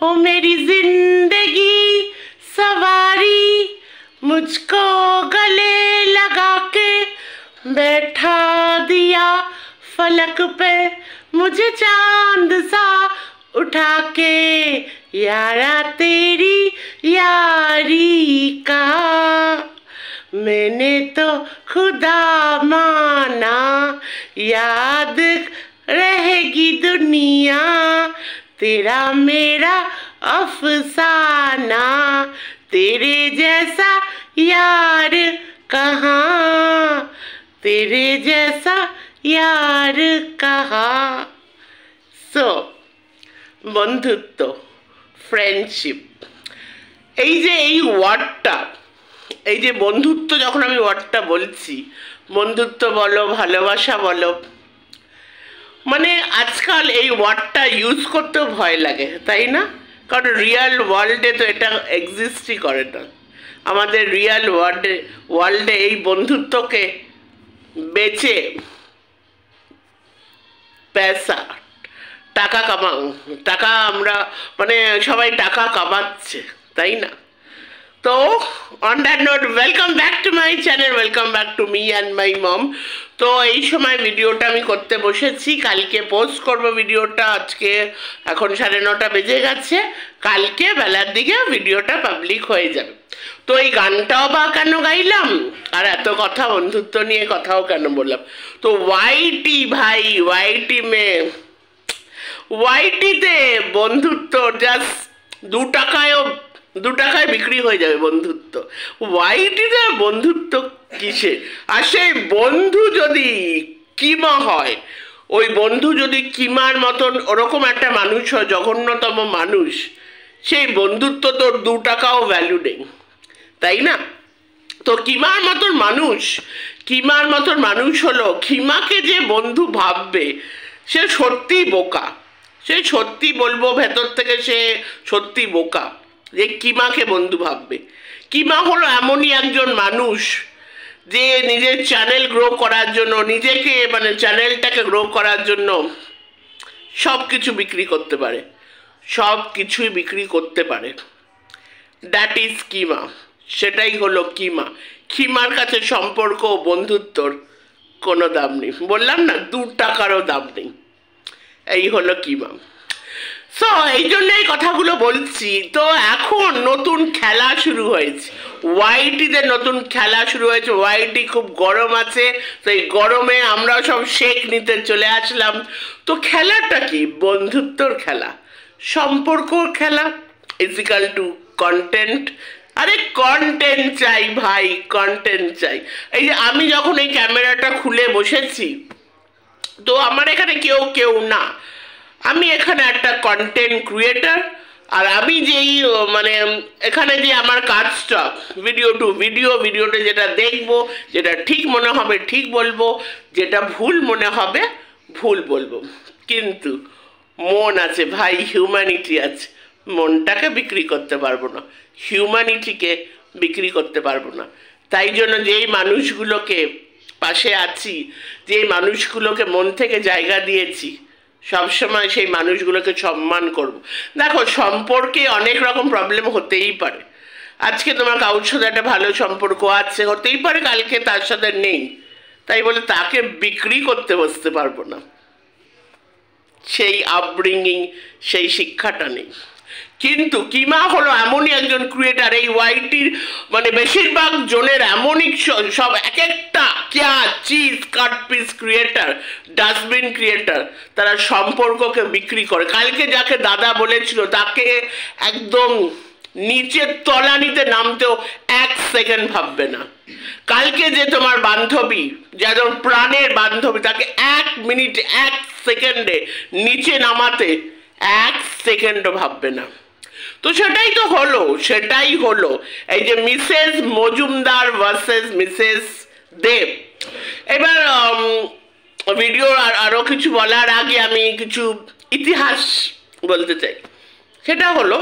ओ मेरी जिंदगी सवारी, मुझको गले लगा के बैठा दिया फलक पे, मुझे चांद सा उठा के, यारा तेरी यारी का मैंने तो खुदा माना, याद रहेगी दुनिया तेरा मेरा अफसाना, तेरे जैसा यार कहाँ, तेरे जैसा यार कहाँ। सो বন্ধুত্ব, ফ্রেন্ডশিপ, এই যে এই ওয়ার্ডটা, এই যে বন্ধুত্ব, যখন আমি ওয়ার্ডটা বলছি, বন্ধুত্ব বলো, ভালোবাসা বলো, মানে আজকাল এই ওয়ার্ডটা ইউজ করতেও ভয় লাগে, তাই না? কারণ রিয়েল ওয়ার্ল্ডে তো এটা এক্সিস্টই করে না। আমাদের রিয়েল ওয়ার্ল্ডে এই বন্ধুত্বকে বেচে পয়সা, টাকা কামাও, টাকা আমরা মানে সবাই টাকা কামাচ্ছে, তাই না? তো on that note, welcome back to my channel, welcome back to me and my mom. তো এই সময় ভিডিওটা আমি করতে বসেছি, কালকে পোস্ট করব ভিডিওটা। আজকে এখন 9:30 বেজে গেছে, কালকে বেলার দিকে ভিডিওটা পাবলিক হয়ে যাবে। তো এই গানটাও বা কেন গাইলাম, আর এত কথা বন্ধুত্ব নিয়ে কথাও কেন বললাম? তো ওয়াইটি ভাই, ওয়াইটিতে বন্ধুত্ব জাস্ট 2 টাকায় বিক্রি হয়ে যাবে বন্ধুত্ব। ওয়াইটিতে বন্ধুত্ব কিসে? আর সেই বন্ধু যদি কিমা হয়, ওই বন্ধু যদি কিমার মতন ওরকম একটা মানুষ হয়, জঘন্যতম মানুষ, সেই বন্ধুত্ব তোর 2 টাকাও ভ্যালু নেই, তাই না? তো কিমার মতন মানুষ হলো, কিমাকে যে বন্ধু ভাববে সে সত্যি বোকা, সে সত্যি বলবো ভেতর থেকে সে সত্যি বোকা যে কিমাকে বন্ধু ভাববে। কিমা হলো এমনই একজন মানুষ যে নিজের চ্যানেল গ্রো করার জন্য, নিজেকে মানে চ্যানেলটাকে গ্রো করার জন্য সব কিছু বিক্রি করতে পারে, সব কিছুই বিক্রি করতে পারে। দ্যাট ইজ কিমা, সেটাই হলো কিমা। কিমার কাছে সম্পর্ক বন্ধুত্বর কোনো দাম নেই, বললাম না 2 টাকারও দাম নেই, এই হলো কিমা। সো এই জন্য এই কথাগুলো বলছি। তো এখন নতুন খেলা শুরু হয়েছে, ওয়াইটিতে নতুন খেলা শুরু হয়েছে। ওয়াইটি খুব গরম আছে, তো এই গরমে আমরা সব শেক নিতে চলে আসলাম। তো খেলাটা কি? বন্ধুত্বর খেলা, সম্পর্কর খেলা, ইজিক্যাল টু কন্টেন্ট। আরে কন্টেন্ট চাই ভাই, কন্টেন্ট চাই। এই যে আমি যখন এই ক্যামেরাটা খুলে বসেছি, তো আমার এখানে কেউ না, আমি এখানে একটা কন্টেন্ট ক্রিয়েটার। আর আমি যেই মানে এখানে যে আমার কাজটা ভিডিও টু ভিডিওতে যেটা দেখবো, যেটা ঠিক মনে হবে ঠিক বলবো, যেটা ভুল মনে হবে ভুল বলবো। কিন্তু মন আছে ভাই, হিউম্যানিটি আছে, মনটাকে বিক্রি করতে পারবো না, হিউম্যানিটিকে বিক্রি করতে পারবো না। তাই জন্য যেই মানুষগুলোকে পাশে আছি, যেই মানুষগুলোকে মন থেকে জায়গা দিয়েছি, সবসময় সেই মানুষগুলোকে সম্মান করব। দেখো, সম্পর্কে অনেক রকম প্রবলেম হতেই পারে। আজকে তোমার কারোর সাথে একটা ভালো সম্পর্ক আছে, হতেই পারে কালকে তার সাথে নেই, তাই বলে তাকে বিক্রি করতে বসতে পারবো না। সেই আপব্রিঙ্গিং, সেই শিক্ষাটা নেই। কিন্তু কিমা হলো এমনই একজন ক্রিয়েটার, এই ওয়াইটির মানে বেশিরভাগ জনের এমনই সব এক একটা cheese cut piece creator, dustbin creator, তারা সম্পর্ককে বিক্রি করে। কালকে যাকে দাদা বলেছিল তাকে একদম নিচের তলানিতে নামতেও 1 সেকেন্ড ভাববে না। কালকে যে তোমার বান্ধবী, যাদের প্রাণের বান্ধবী, তাকে 1 মিনিট 1 সেকেন্ডে নিচে নামাতে 1 সেকেন্ডও ভাববে না। তো সেটাই হলো এই যে মিসেস মজুমদার ভার্সেস মিসেস দেব। এবার ভিডিও আরো কিছু বলার আগে আমি কিছু ইতিহাস বলতে চাই। সেটা হলো,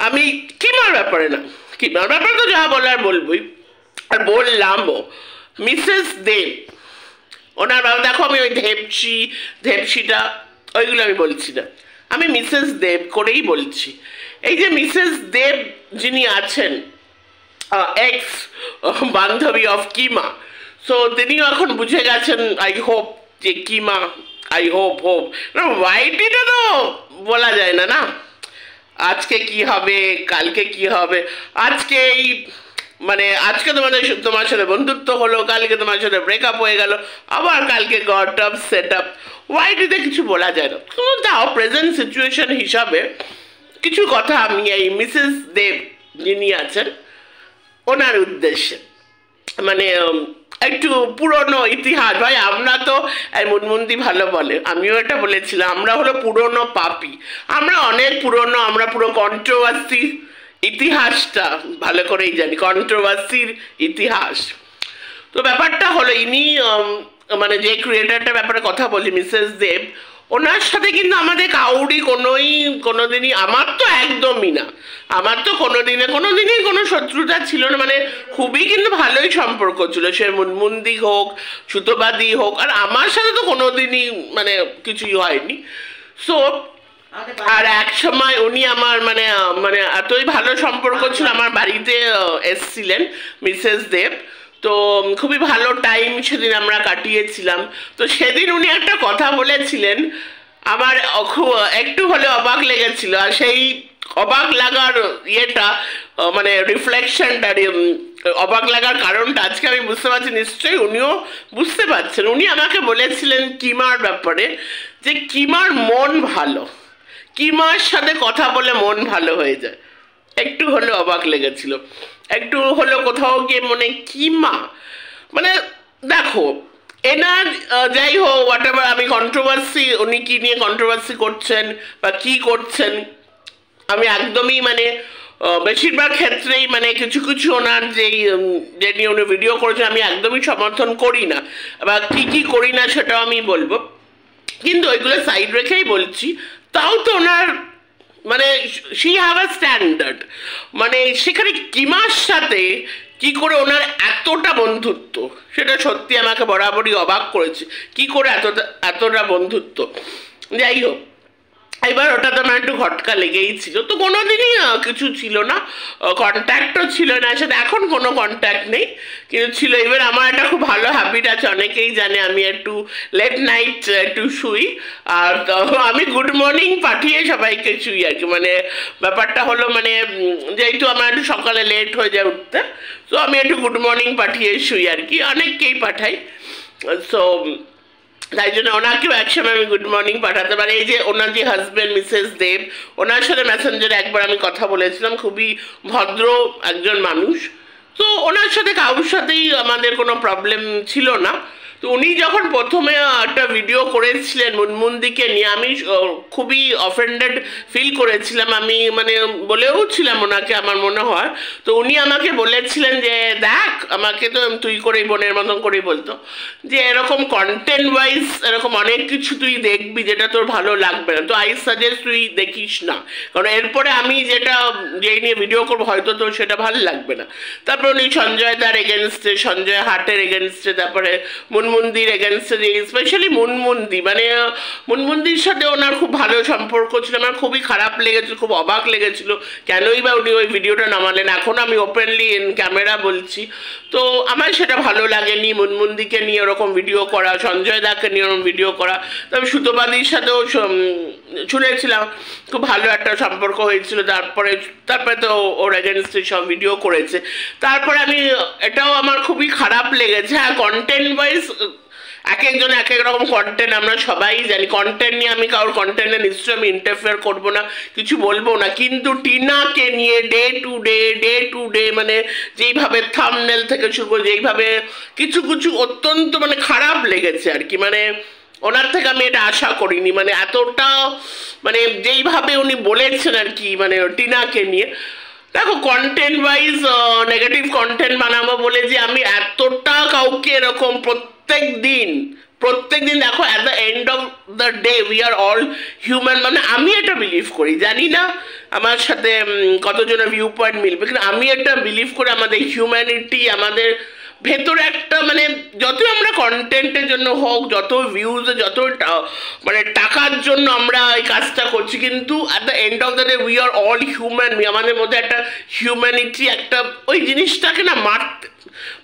আমি কিমার ব্যাপারে না, কিমার ব্যাপারে তো যা বলার বলবই, আর বললামও। মিসেস দেব, ওনার দেখো, আমি ওই ধেপসিটা ওইগুলো আমি বলছি না, আমি মিসেস দেব করেই বলছি। এই যে মিসেস দেব যিনি আছেন, এক্স বান্ধবী অফ কিমা, সো তিনিও এখন বুঝে গেছেন, আই হোপ, যে কিমা, আই হোপ না, ওয়াইটিটা তো বলা যায় না, না আজকে কি হবে কালকে কি হবে। আজকে এই মানে আজকে তোমার সাথে বন্ধুত্ব হলো, কালকে তোমার সাথে ব্রেকআপ হয়ে গেল, আবার কালকে গট আপ সেট আপ, ওয়াইটিতে কিছু বলা যায় না। তাও প্রেজেন্ট সিচুয়েশন হিসাবে কিছু কথা আমি এই মিসেস দেব যিনি আছেন ওনার উদ্দেশ্যে, মানে একটু পুরনো ইতিহাস। ভাই আমরা তো, মুনমুন্দি ভালো বলে, আমিও এটা বলেছিলাম, আমরা হলো পুরনো পাপি, আমরা অনেক পুরনো, আমরা পুরো কন্ট্রোভার্সি ইতিহাসটা ভালো করেই জানি, কন্ট্রোভার্সির ইতিহাস। তো ব্যাপারটা হলো ইনি মানে যে ক্রিয়েটারটার ব্যাপারে কথা বলি, মিসেস দেব, ওনার সাথে কিন্তু আমাদের কাউরি কোনোদিনই, আমার তো একদমই না, আমার তো কোনোদিনই কোনো শত্রুতা ছিল না, মানে খুবই কিন্তু ভালোই সম্পর্ক ছিল, সে মুনমুন্দি হোক, সুতোবাদী হোক, আর আমার সাথে তো কোনোদিনই মানে কিছুই হয়নি। সো আর এক সময় উনি আমার মানে মানে এতই ভালো সম্পর্ক ছিল, আমার বাড়িতে এসছিলেন মিসেস দেব, তো খুবই ভালো টাইম সেদিন আমরা কাটিয়েছিলাম। তো সেদিন উনি একটা কথা বলেছিলেন, আমার খুব একটু হলে অবাক লেগেছিল, আর সেই অবাক লাগার ইয়েটা মানে রিফ্লেকশনটা, অবাক লাগার কারণটা আজকে আমি বুঝতে পারছি, নিশ্চয়ই উনিও বুঝতে পারছেন। উনি আমাকে বলেছিলেন কিমার ব্যাপারে, যে কিমার মন ভালো, কিমার সাথে কথা বলে মন ভালো হয়ে যায়। একটু হলে অবাক লেগেছিল, একটু হলো কোথাও গিয়ে মনে কিমা, মানে দেখো এনার যাই হোক হোয়াট এভার, আমি কন্ট্রোভার্সি, উনি কি নিয়ে কন্ট্রোভার্সি করছেন বা কি করছেন আমি একদমই মানে বেশিরভাগ ক্ষেত্রেই মানে কিছু কিছু ওনার যে নিয়ে উনি ভিডিও করেছেন আমি একদমই সমর্থন করি না, বা কি করি না সেটাও আমি বলবো, কিন্তু ওইগুলো সাইড রেখেই বলছি। তাও তো ওনার মানে শি হ্যাভ আ স্ট্যান্ডার্ড, মানে সেখানে কিমার সাথে কি করে ওনার এতটা বন্ধুত্ব, সেটা সত্যি আমাকে বরাবরই অবাক করেছে, কি করে এতটা বন্ধুত্ব। যাই হোক, এবার ওটা তো আমার একটু ঘটকা লেগেই ছিল, তো কোনোদিনই কিছু ছিল না, কন্ট্যাক্টও ছিল না সাথে, এখন কোনো কন্ট্যাক্ট নেই, কিন্তু ছিল। এবার আমার একটা খুব ভালো হ্যাবিট আছে, অনেকেই জানে আমি একটু লেট নাইট একটু শুই, আর আমি গুড মর্নিং পাঠিয়ে সবাইকে শুই আর কি, মানে ব্যাপারটা হলো মানে যেহেতু আমার একটু সকালে লেট হয়ে যায় উঠতে, তো আমি একটু গুড মর্নিং পাঠিয়ে শুই আর কি, অনেককেই পাঠাই। সো তাই জন্য ওনাকেও একসময় আমি গুড মর্নিং পাঠাতে পারি। এই যে ওনার যে হাজব্যান্ড মিসেস দেব, ওনার সাথে মেসেঞ্জারে একবার আমি কথা বলেছিলাম, খুবই ভদ্র একজন মানুষ, তো ওনার সাথে কারোর সাথেই আমাদের কোনো প্রবলেম ছিল না। তো উনি যখন প্রথমে একটা ভিডিও করেছিলেন মুনমুন্দিকে নিয়ে, আমি খুবই অফেন্ডেড ফিল করেছিলাম, আমি মানে বলেও ছিলাম ওনাকে আমার মনে হয়। তো উনি আমাকে বলেছিলেন যে দেখ, আমাকে তো তুই করেই বোনের মতন করেই বলতো, যে এরকম কন্টেন্ট ওয়াইজ এরকম অনেক কিছু তুই দেখবি যেটা তোর ভালো লাগবে না, তো আই সাজেস্ট তুই দেখিস না, কারণ এরপরে আমি যেই নিয়ে ভিডিও করবো হয়তো তোর সেটা ভালো লাগবে না। তারপর উনি সঞ্জয় দার এগেনস্টে, সঞ্জয় হাটের এগেনস্টে, তারপরে মুনমুন্দির এগেনস্টে, স্পেশালি মুনমুন্দি, মানে মুনমুন্দির সাথে ওনার খুব ভালো সম্পর্ক ছিল, আমার খুবই খারাপ লেগেছিল, খুব অবাক লেগেছিল কেনই বা উনি ওই ভিডিওটা নামালেন। এখন আমি ওপেনলি ইন ক্যামেরা বলছি, তো আমার সেটা ভালো লাগেনি মুনমুন্দিকে নিয়ে ওরকম ভিডিও করা, সঞ্জয় দাকে নিয়ে ওরকম ভিডিও করা। তবে সুতোবাদীর সাথেও শুনেছিলাম খুব ভালো একটা সম্পর্ক হয়েছিল, তারপরে তো ওর এগেনস্টে সব ভিডিও করেছে। তারপরে এটাও আমার খুবই খারাপ লেগেছে। হ্যাঁ, কন্টেন্ট ওয়াইজ এক একজন এক এক রকম কন্টেন্ট, আমরা সবাই জানি, কন্টেন্ট নিয়ে আমি কারোর কন্টেন্টে নিশ্চয়ই আমি ইন্টারফেয়ার করবো না, কিছু বলবো না, কিন্তু টিনাকে নিয়ে ডে টু ডে মানে যেইভাবে থাম্বনেল থেকে শুরু করে যেইভাবে কিছু অত্যন্ত মানে খারাপ লেগেছে আর কি, মানে ওনার থেকে আমি এটা আশা করিনি, মানে এতটা মানে যেইভাবে উনি বলেছেন আর কি, মানে টিনাকে নিয়ে। দেখো, কন্টেন্ট ওয়াইজ নেগেটিভ কন্টেন্ট বানাবো বলে যে আমি এতটা কাউকে এরকম প্রত্যেক দিন দেখো, at the end of the day we are all human, মানে আমি এটা বিলিভ করি, জানি না আমার সাথে কতজনের ভিউ পয়েন্ট মিলবে, কিন্তু আমি এটা বিলিভ করি আমাদের হিউম্যানিটি, আমাদের ভেতরে একটা মানে যত আমরা কন্টেন্টের জন্য হোক, যত ভিউজ, যত মানে টাকার জন্য আমরা এই কাজটা করছি, কিন্তু at the end of the day we are all human. আমাদের মধ্যে একটা হিউম্যানিটি, একটা ওই জিনিসটাকে না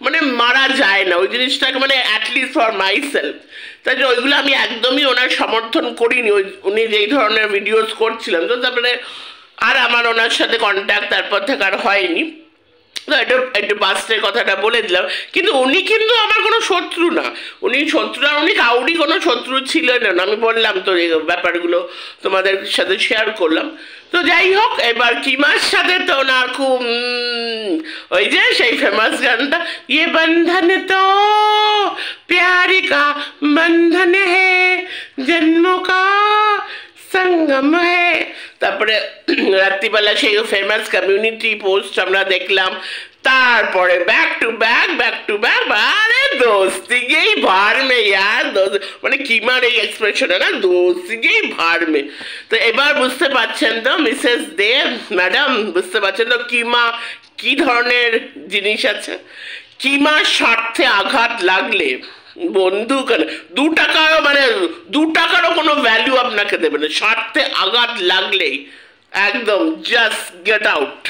মানে মারা যায় না ওই জিনিসটাকে, মানে অ্যাটলিস্ট ফর মাই সেলফ। তাই যে ওইগুলো আমি একদমই ওনার সমর্থন করিনি, উনি যেই ধরনের ভিডিওস করছিলেন। তো তারপরে আর আমার ওনার সাথে কন্ট্যাক্ট তারপর থেকে আর হয়নি। তো একটু বাস্টের কথাটা বলে দিলাম। কিন্তু উনি কিন্তু আমার কোনো শত্রু না, উনি শত্রু আর উনি কাউরই কোনো শত্রু ছিলেন না। আমি বললাম তো এই ব্যাপারগুলো তোমাদের সাথে শেয়ার করলাম। তো যাই হোক, এবার কিমার সাথে তো ওনার খুব ওই যে সেই ফেমাস গানটা, ইয়ে বন্ধন তো প্যারি কা বন্ধন হে জন্ম কা সঙ্গম হে। তারপরে রাত্রিবেলা সেই ফেমাস কমিউনিটি পোস্ট আমরা দেখলাম। তারপরে ব্যাক টু ব্যাক, আরে দোস্তি গেই ভার মে ইয়ার, মানে কিমার এই এক্সপ্রেশনে না, দোস্তি গেই ভার মে। তো এবার বুঝতে পারছেন তো মিসেস দেব ম্যাডাম, বুঝতে পারছেন তো কিমা কি ধরনের জিনিস আছে। কিমার স্বার্থে আঘাত লাগলে বন্ধু কেন 2 টাকারও মানে 2 টাকারও কোনো ভ্যালু আপনাকে দেবে না। স্বার্থে আঘাত লাগলেই একদম জাস্ট গেট আউট।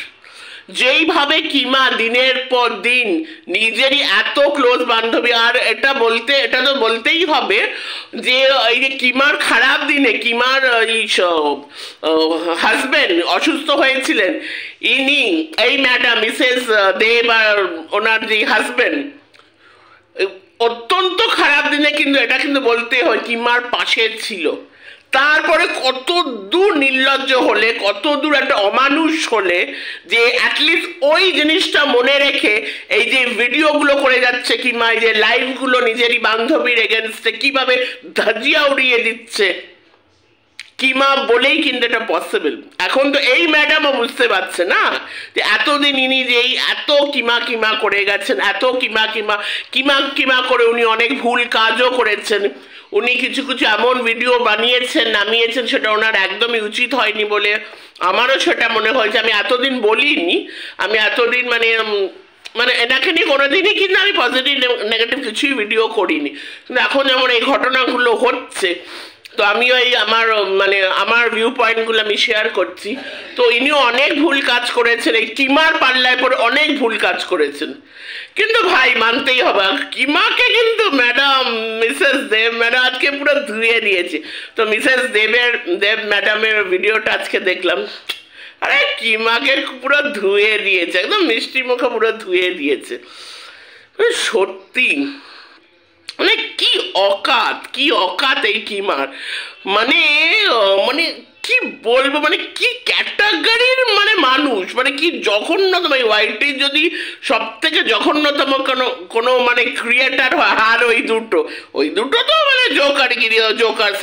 যেইভাবে কিমা দিনের পর দিন নিজেরই এত ক্লোজ বান্ধবী, আর এটা তো বলতেই হবে যে এই যে কিমার খারাপ দিনে কিমার এই হাজবেন্ড অসুস্থ হয়েছিলেন, ইনি এই ম্যাডাম মিসেস দেব আর ওনার যে হাজবেন্ড অত্যন্ত খারাপ দিনে কিন্তু এটা কিন্তু বলতে হয় কিমার পাশে ছিল। তারপরে কত দূর নির্লজ্জ হলে, কত দূর একটা অমানুষ হলে যে অ্যাটলিস্ট ওই জিনিসটা মনে রেখে এই যে ভিডিওগুলো করে যাচ্ছে কিমা, এই যে লাইভগুলো নিজেরই বান্ধবীর এগেনস্টে কিভাবে ধাজিয়া উড়িয়ে দিচ্ছে কিমা বলেই কিন্তু এটা পসিবল। এখন তো এই ম্যাডামও বুঝতে পারছে না যে এতদিন ইনি যে এত কিমা করে গেছেন, এত কিমা করে উনি অনেক ভুল কাজও করেছেন। উনি কিছু এমন ভিডিও বানিয়েছেন, নামিয়েছেন, সেটা ওনার একদমই উচিত হয়নি বলে আমারও সেটা মনে হয়েছে। আমি এতদিন বলিনি, আমি এতদিন মানে এনাকে নিয়ে কোনোদিনই কিন্তু আমি পজিটিভ নেগেটিভ কিছুই ভিডিও করিনি। কিন্তু এখন যেমন এই ঘটনাগুলো হচ্ছে, তো আমিও এই আমার ভিউ পয়েন্টগুলো আমি শেয়ার করছি। তো ইনিও অনেক ভুল কাজ করেছেন, এই কিমার পাল্লায় পরে অনেক ভুল কাজ করেছেন। কিন্তু ভাই মানতেই হবে, কিমাকে কিন্তু ম্যাডাম মিসেস দেব ম্যাডাম আজকে পুরো ধুয়ে দিয়েছে। তো মিসেস দেব ম্যাডামের ভিডিওটা আজকে দেখলাম, আরে কিমাকে পুরো ধুয়ে দিয়েছে, একদম মিষ্টি মুখে পুরো ধুয়ে দিয়েছে। সত্যি মানে কি অকাত এই কিমার, মানে কি বলবো, মানে কি ক্যাটাগরির মানে মানুষ, মানে কি জঘন্যতম। ওয়াইটি যদি সব থেকে জঘন্যতম কোনো মানে ক্রিয়েটার হয়, আর ওই দুটো তো মানে জোকার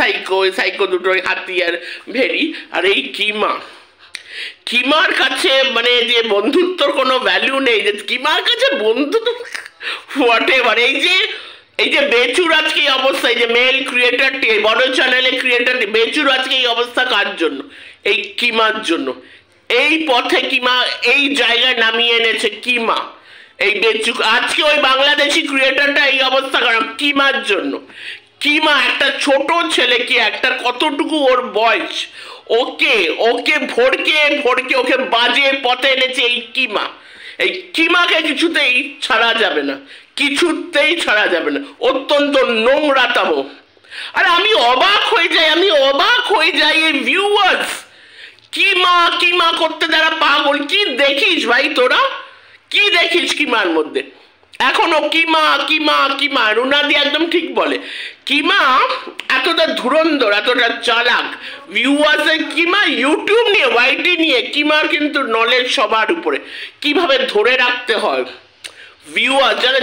সাইকো দুটো, হাতি আর ভেরি। আর এই কিমার কাছে মানে যে বন্ধুত্বর কোনো ভ্যালু নেই, যে কিমার কাছে বন্ধুত্ব হোয়াটএভার। এই যে বেচুর আজকে এই অবস্থা, এই যে মেল ক্রিয়েটারটি, এই বড় চ্যানেলের ক্রিয়েটারটি বেচুর আজকে এই অবস্থা কার জন্য? এই কিমার জন্য। এই পথে কিমা এই জায়গায় নামিয়ে এনেছে কিমা, এই বেচু। আজকে ওই বাংলাদেশি ক্রিয়েটারটা এই অবস্থা কারণ কিমার জন্য। কিমা একটা ছোট ছেলে, কি একটা কতটুকু ওর বয়স, ওকে ভরকে ওকে বাজে পথে এনেছে এই কিমা। এই কিমাকে কিছুতেই ছাড়া যাবে না, অত্যন্ত নোংরাতম। আর আমি অবাক হয়ে যাই এই ভিউয়ার্স, কিমা করতে যারা পাগল। কি দেখিস ভাই তোরা, কি দেখিস কিমার মধ্যে? এখনো কিমা রুনাদি একদম ঠিক বলে, কিমা এতটা ধুরন্ধর, এতটা চালাক। ভিউয়ার্সের কিমা ইউটিউব নিয়ে, ওয়াইটি নিয়ে কিমার কিন্তু নলেজ সবার উপরে, কিভাবে ধরে রাখতে হয়। ভিউয়ার্স জানে,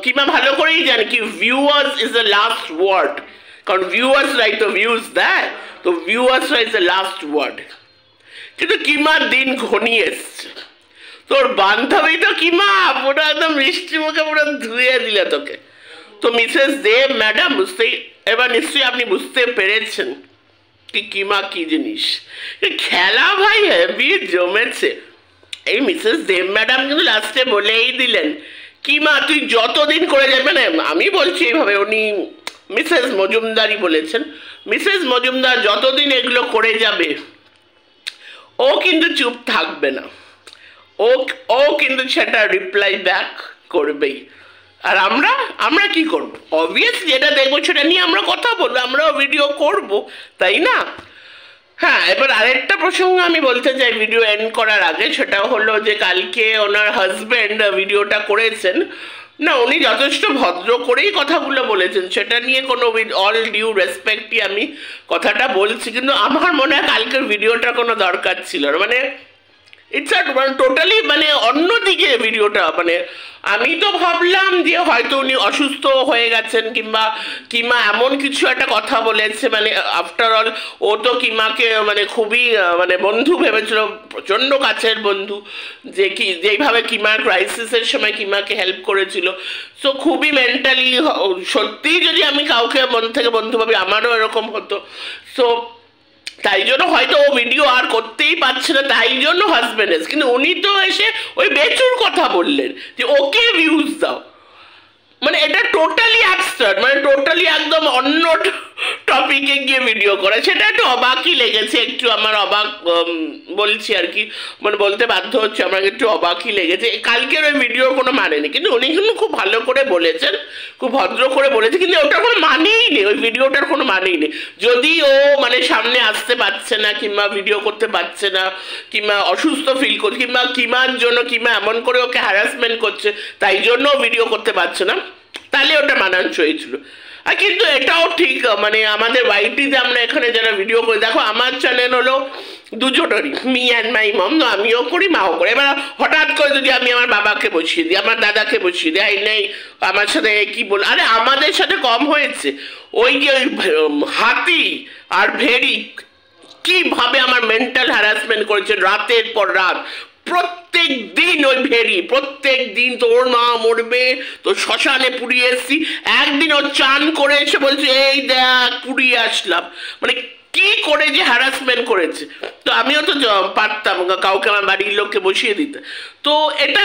কিমা ভালো করেই জানে কি viewers is the last word, কারণ ভিউয়ার্সরাই তো ভিউজ দেয়, তো ভিউয়ার্সরা ইজ দ্য লাস্ট ওয়ার্ড। কিন্তু কিমার দিন ঘনিয়ে এসছে, তোর বান্ধবী তো কিমা পুরো একদম মিষ্টি মুখে পুরো ধুয়ে দিলে তোকে। তো মিসেস দেব ম্যাডাম এবার নিশ্চয়ই আপনি বুঝতে পেরেছেন কি কিমা কি জিনিস। খেলা ভাই হেভি জমেছে। এই মিসেস দেব ম্যাডাম কিন্তু লাস্টে বলেই দিলেন কিমা তুই যতদিন করে যাবে না, আমি বলছি এইভাবে, উনি মিসেস মজুমদারই বলেছেন, মিসেস মজুমদার যতদিন এগুলো করে যাবে ও কিন্তু চুপ থাকবে না, ও ও কিন্তু সেটা রিপ্লাই ব্যাক করবেই। আর আমরা আমরা কি করব? অবভিয়াসলি যেটা দেখবো সেটা নিয়ে আমরা কথা বলবো, আমরাও ভিডিও করব, তাই না? হ্যাঁ, এবার আরেকটা প্রসঙ্গ আমি বলতে চাই ভিডিও এন্ড করার আগে, সেটা হলো যে কালকে ওনার হাজব্যান্ড ভিডিওটা করেছেন না, উনি যথেষ্ট ভদ্র করেই কথাগুলো বলেছেন, সেটা নিয়ে কোনো উইথ অল ডিউ রেসপেক্টই আমি কথাটা বলছি, কিন্তু আমার মনে হয় কালকের ভিডিওটার কোনো দরকার ছিল না। মানে ইটস মানে টোটালি মানে অন্যদিকে ভিডিওটা, মানে আমি তো ভাবলাম যে হয়তো উনি অসুস্থ হয়ে গেছেন কিংবা কিমা এমন কিছু একটা কথা বলেছে, মানে আফটার অল ও তো কিমাকে মানে খুবই মানে বন্ধু ভেবেছিল, প্রচণ্ড কাছের বন্ধু, যে কি যেইভাবে কিমার ক্রাইসিসের সময় কিমাকে হেল্প করেছিল। সো খুবই মেন্টালি, সত্যিই যদি আমি কাউকে মন থেকে বন্ধু ভাবি আমারও এরকম হতো। সো তাই জন্য হয়তো ও ভিডিও আর করতেই পারছে না, তাই জন্য হাজবেন্ড এসে, কিন্তু উনি তো এসে ওই বেচুর কথা বললেন যে ওকে ভিউজ দাও, মানে এটা টোটালি অ্যাবসার্ড, মানে টোটালি একদম অন্য টপিকে গিয়ে ভিডিও করে, সেটা একটু অবাকই লেগেছে, একটু আমার অবাক বলছি আর কি, মানে বলতে বাধ্য হচ্ছে, আমার একটু অবাকই লেগেছে। কালকের ওই ভিডিওর কোনো মানে নেই, কিন্তু উনি কিন্তু খুব ভালো করে বলেছেন, খুব ভদ্র করে বলেছে, কিন্তু ওটার কোনো মানেই নেই, ওই ভিডিওটার কোনো মানেই নেই। যদি ও মানে সামনে আসতে পারছে না কিংবা ভিডিও করতে পারছে না কিংবা অসুস্থ ফিল করছে কিংবা কিমার জন্য কিংবা এমন করে ওকে হ্যারাসমেন্ট করছে তাই জন্য ভিডিও করতে পারছে না, তাহলে ওটা মানানসই ছিল। আর কিন্তু এটাও ঠিক, মানে আমাদের ওয়াইটিতে আমরা এখানে যারা ভিডিও করি, দেখো আমার চ্যানেল হলো দুজনেরই, মি অ্যান্ড মাই মম, আমিও করি মাও করি। এবার হঠাৎ করে যদি আমি আমার বাবাকে বসিয়ে দিই, আমার দাদাকে বসিয়ে দিই, নেই আমার সাথে কি বল, আরে আমাদের সাথে কম হয়েছে, ওই যে ওই হাতি আর ভেড়ি কিভাবে আমার মেন্টাল হ্যারাসমেন্ট করেছে রাতের পর রাত, প্রত্যেক দিন ওই ভেড়ি, প্রত্যেক দিন তোর মা মরবে, তো শ্মশানে পুড়িয়ে এসছি, একদিন ও চান করে এসে বলছে এই দেখ পুড়িয়ে আসলাম, মানে কি করে যে হ্যারাসমেন্ট করেছে। তো আমিও তো পারতাম কাউকে আমার বাড়ির লোককে বসিয়ে দিতে। তো এটা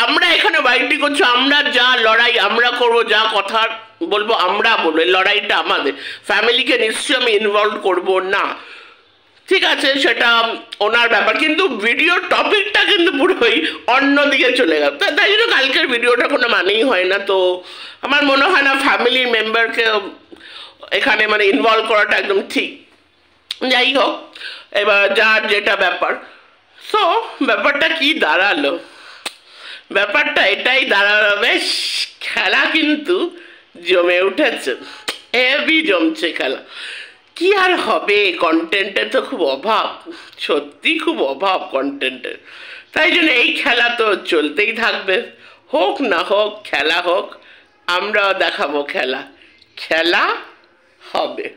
আমরা এখানে বাইটি করছি, আমরা যা লড়াই আমরা করবো, যা কথা বলবো আমরা বলবো, এই লড়াইটা আমাদের, ফ্যামিলিকে নিশ্চয়ই আমি ইনভলভ করবো না, ঠিক আছে সেটা ওনার ব্যাপার, কিন্তু ভিডিওর টপিকটা কিন্তু পুরোই অন্যদিকে চলে গেল, তাই জন্য কালকের ভিডিওটা কোনো মানেই হয় না। তো আমার মনে হয় না ফ্যামিলির মেম্বারকে এখানে মানে ইনভলভ করাটা একদম ঠিক। যাই হোক, এবার যার যেটা ব্যাপার, সো ব্যাপারটা কি দাঁড়ালো, ব্যাপারটা এটাই দাঁড়ালো, বেশ খেলা কিন্তু জমে উঠেছে, হেভি জমছে খেলা। কি আর হবে, কন্টেন্টের তো খুব অভাব, সত্যি খুব অভাব কন্টেন্টের, তাই জন্য এই খেলা তো চলতেই থাকবে, হোক না হোক খেলা হোক, আমরাও দেখাবো খেলা, খেলা হবে।